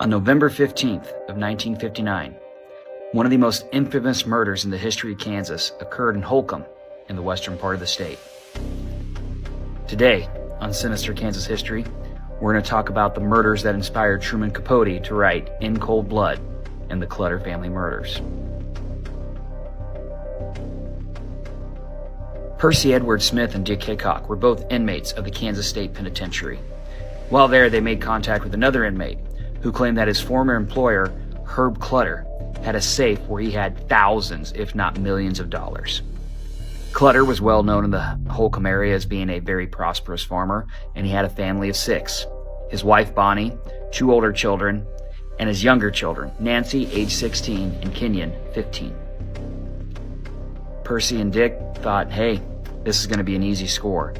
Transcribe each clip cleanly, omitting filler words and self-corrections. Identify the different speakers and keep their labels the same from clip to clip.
Speaker 1: On November 15th of 1959, one of the most infamous murders in the history of Kansas occurred in Holcomb, in the western part of the state. Today, on Sinister Kansas History, we're going to talk about the murders that inspired Truman Capote to write In Cold Blood and the Clutter family murders. Percy Edward Smith and Dick Hickok were both inmates of the Kansas State Penitentiary. While there, they made contact with another inmate who claimed that his former employer, Herb Clutter, had a safe where he had thousands, if not millions of dollars. Clutter was well known in the Holcomb area as being a very prosperous farmer, and he had a family of 6. His wife, Bonnie, 2 older children, and his younger children, Nancy, age 16, and Kenyon, 15. Percy and Dick thought, hey, this is going to be an easy score.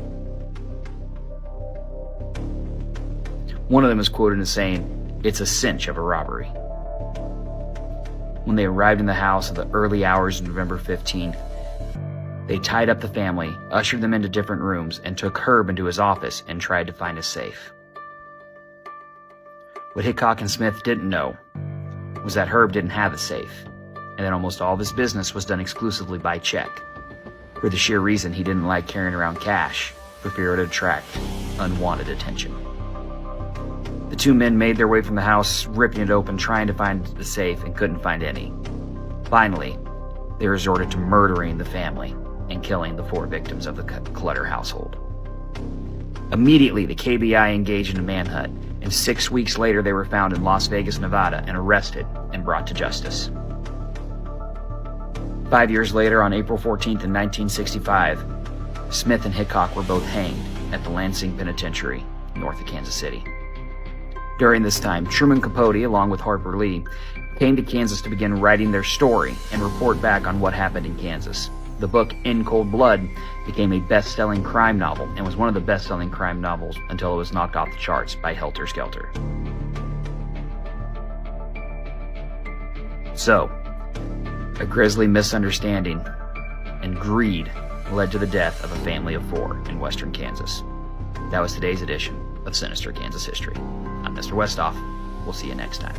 Speaker 1: One of them is quoted as saying, "It's a cinch of a robbery." When they arrived in the house at the early hours of November 15th, they tied up the family, ushered them into different rooms, and took Herb into his office and tried to find a safe. What Hickok and Smith didn't know was that Herb didn't have a safe, and that almost all of his business was done exclusively by check, for the sheer reason he didn't like carrying around cash for fear it would attract unwanted attention. The 2 men made their way from the house, ripping it open, trying to find the safe, and couldn't find any. Finally, they resorted to murdering the family and killing the 4 victims of the Clutter household. Immediately, the KBI engaged in a manhunt, and 6 weeks later they were found in Las Vegas, Nevada, and arrested and brought to justice. 5 years later, on April 14th in 1965, Smith and Hickok were both hanged at the Lansing Penitentiary, north of Kansas City. During this time, Truman Capote, along with Harper Lee, came to Kansas to begin writing their story and report back on what happened in Kansas. The book In Cold Blood became a best-selling crime novel and was one of the best-selling crime novels until it was knocked off the charts by Helter Skelter. So, a grisly misunderstanding and greed led to the death of a family of 4 in western Kansas. That was today's edition of Sinister Kansas History. I'm Mr. Westoff. We'll see you next time.